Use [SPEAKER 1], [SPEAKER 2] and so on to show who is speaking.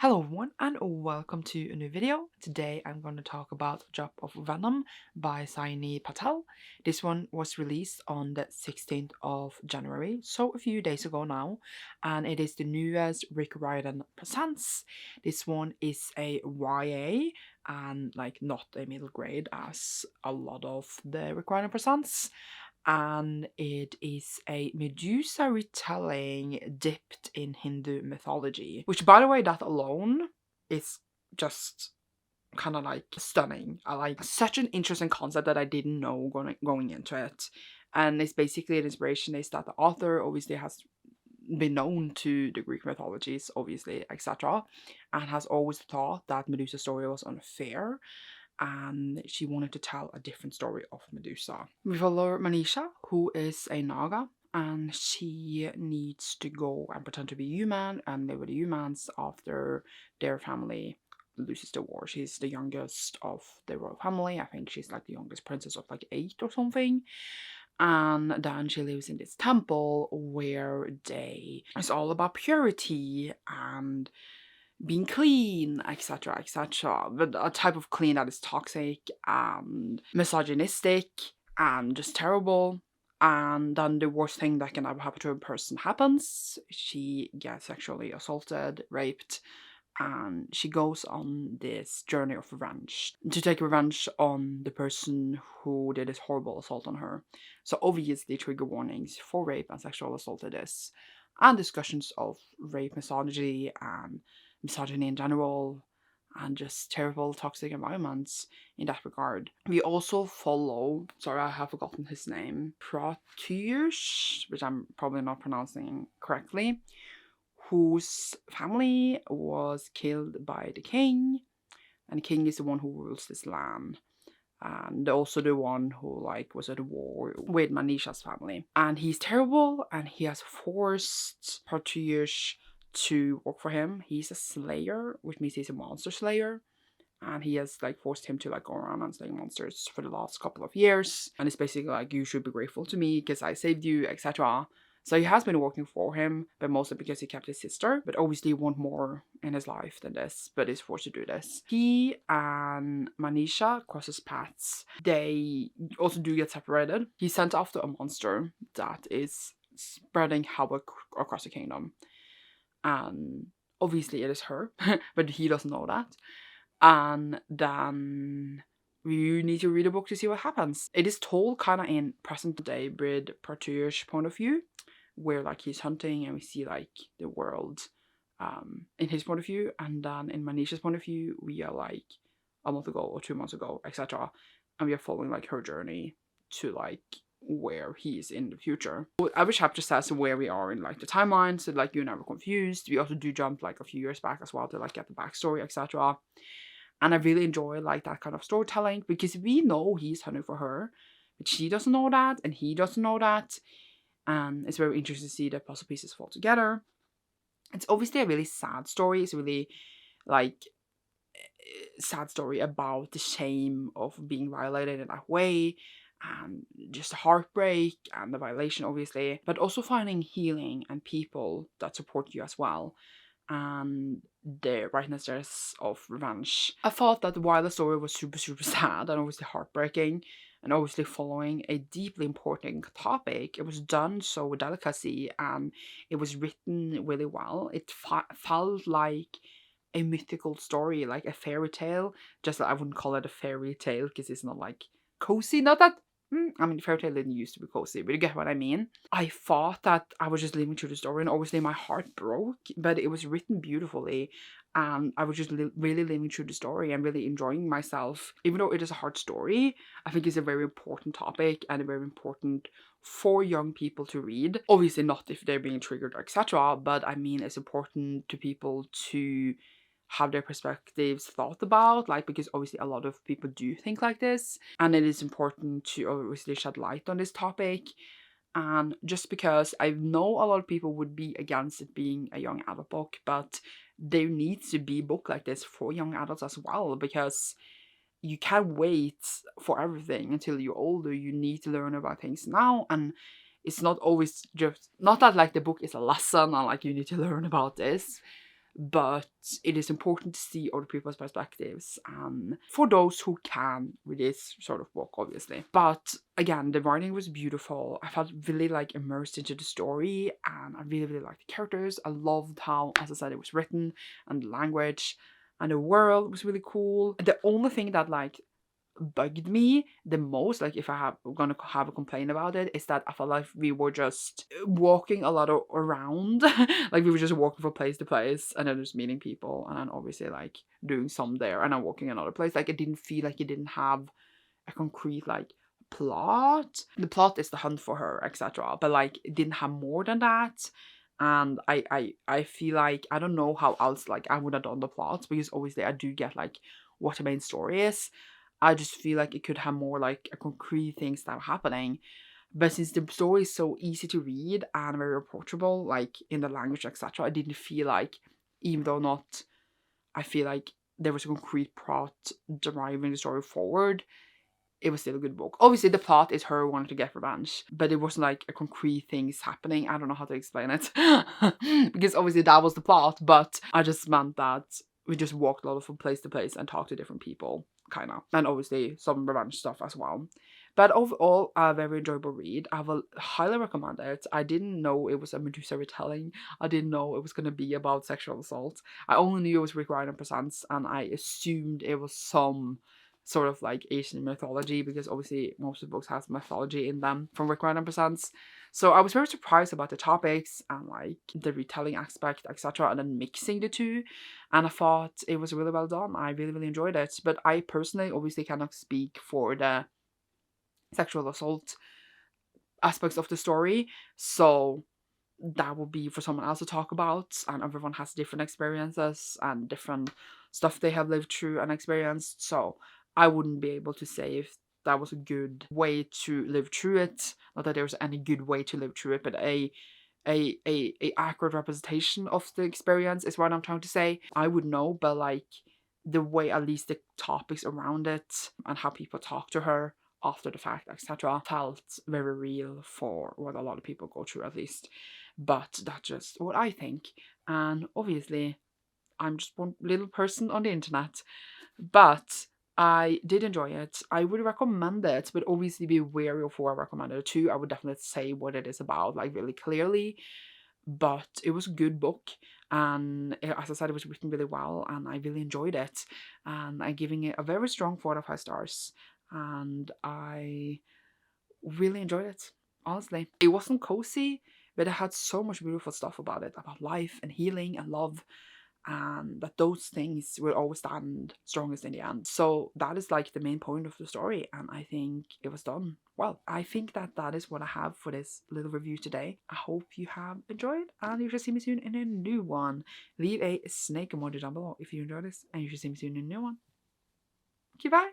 [SPEAKER 1] Hello everyone and welcome to a new video. Today I'm going to talk about A Drop of Venom by Sajni Patel. This one was released on the 16th of January, so a few days ago now, and it is the newest Rick Riordan presents. This one is a YA and like not a middle grade as a lot of the Rick Riordan presents. And it is a Medusa retelling dipped in Hindu mythology, which, by the way, that alone is just kind of like stunning. I like such an interesting concept that I didn't know going into it. And it's basically an inspiration is that the author obviously has been known to the Greek mythologies, obviously, etc., and has always thought that Medusa's story was unfair, and she wanted to tell a different story of Medusa. We follow Manisha, who is a Naga, and she needs to go and pretend to be human and live with the humans after their family loses the war. She's the youngest of the royal family. I think she's like the youngest princess of like 8 or something. And then she lives in this temple where it's all about purity and being clean, etc., etc. But a type of clean that is toxic and misogynistic and just terrible. And then the worst thing that can ever happen to a person happens. She gets sexually assaulted, raped, and she goes on this journey of revenge to take revenge on the person who did this horrible assault on her. So obviously trigger warnings for rape and sexual assault it is, and discussions of rape, misogyny, and misogyny in general, and just terrible toxic environments in that regard. We also follow, sorry I have forgotten his name, Proteus, which I'm probably not pronouncing correctly, whose family was killed by the king, and the king is the one who rules this land, and also the one who like was at war with Manisha's family. And he's terrible, and he has forced Proteus to work for him. He's a slayer, which means he's a monster slayer, and he has like forced him to like go around and slay monsters for the last couple of years. And it's basically like, you should be grateful to me because I saved you, etc. So he has been working for him, but mostly because he kept his sister. But obviously he want more in his life than this, but is forced to do this. He and Manisha crosses paths. They also do get separated. He's sent after a monster that is spreading havoc across the kingdom. And obviously it is her, but he doesn't know that. And then you need to read a book to see what happens. It is told kind of in present day with Proteus' point of view, where like he's hunting and we see like the world in his point of view, and then in Manisha's point of view we are like a month ago or 2 months ago, etc., and we are following like her journey to like where he is in the future. Every chapter says where we are in like the timeline, so like you're never confused. We also do jump like a few years back as well to like get the backstory, etc. And I really enjoy like that kind of storytelling, because we know he's hunting for her, but she doesn't know that and he doesn't know that. And it's very interesting to see the puzzle pieces fall together. It's obviously a really sad story. It's a really like sad story about the shame of being violated in that way, and just the heartbreak and the violation obviously, but also finding healing and people that support you as well, and the rightness of revenge. I thought that while the story was super sad and obviously heartbreaking and obviously following a deeply important topic, it was done so with delicacy and it was written really well. It felt like a mythical story, like a fairy tale. Just that I wouldn't call it a fairy tale because it's not like cozy. Not that I mean, fairy tale didn't used to be cozy, but you get what I mean. I thought that I was just living through the story, and obviously my heart broke, but it was written beautifully, and I was just really living through the story and really enjoying myself. Even though it is a hard story, I think it's a very important topic and very important for young people to read. Obviously not if they're being triggered, etc., but I mean it's important to people to have their perspectives thought about, like, because obviously a lot of people do think like this, and it is important to obviously shed light on this topic. And just because I know a lot of people would be against it being a young adult book, but there needs to be a book like this for young adults as well, because you can't wait for everything until you're older. You need to learn about things now, and it's not always just, not that like the book is a lesson and like you need to learn about this, but it is important to see other people's perspectives, and for those who can with this sort of book, obviously. But again, the writing was beautiful. I felt really like immersed into the story, and I really, really liked the characters. I loved how, as I said, it was written, and the language and the world was really cool. The only thing that like bugged me the most, like if I have gonna have a complaint about it, is that I felt like we were just walking a lot around like we were just walking from place to place, and then just meeting people, and then obviously like doing some there, and then walking another place. Like it didn't feel like it didn't have a concrete like plot. The plot is the hunt for her, etc., but like it didn't have more than that. And I feel like I don't know how else like I would have done the plot, because obviously I do get like what the main story is. I just feel like it could have more like a concrete things that are happening. But since the story is so easy to read and very approachable, like in the language, etc., I didn't feel like, even though not, I feel like there was a concrete plot driving the story forward, it was still a good book. Obviously, the plot is her wanting to get revenge, but it wasn't like a concrete things happening. I don't know how to explain it because obviously that was the plot, but I just meant that we just walked a lot from place to place and talked to different people, kind of, and obviously some revenge stuff as well. But overall, a very enjoyable read. I will highly recommend it. I didn't know it was a Medusa retelling. I didn't know it was going to be about sexual assault. I only knew it was Rick Riordan Presents, and I assumed it was some sort of like Asian mythology, because obviously most of the books have mythology in them from Rick Riordan Presents. So I was very surprised about the topics and like the retelling aspect, etc., and then mixing the two. And I thought it was really well done. I really, really enjoyed it. But I personally obviously cannot speak for the sexual assault aspects of the story, so that will be for someone else to talk about, and everyone has different experiences and different stuff they have lived through and experienced. So I wouldn't be able to say if that was a good way to live through it. Not that there's any good way to live through it, but a accurate representation of the experience is what I'm trying to say. I would know, but like the way, at least the topics around it and how people talk to her after the fact, etc., felt very real for what a lot of people go through, at least. But that's just what I think. And obviously, I'm just one little person on the internet. But I did enjoy it. I would recommend it, but obviously be wary of who I recommend it to. I would definitely say what it is about, like really clearly. But it was a good book, and as I said, it was written really well, and I really enjoyed it. And I'm giving it a very strong 4 out of 5 stars. And I really enjoyed it, honestly. It wasn't cozy, but it had so much beautiful stuff about it, about life and healing and love, and that those things will always stand strongest in the end. So that is like the main point of the story, and I think it was done well. I think that that is what I have for this little review today. I hope you have enjoyed, and you should see me soon in a new one. Leave a snake emoji down below if you enjoyed this, and you should see me soon in a new one. Okay, bye!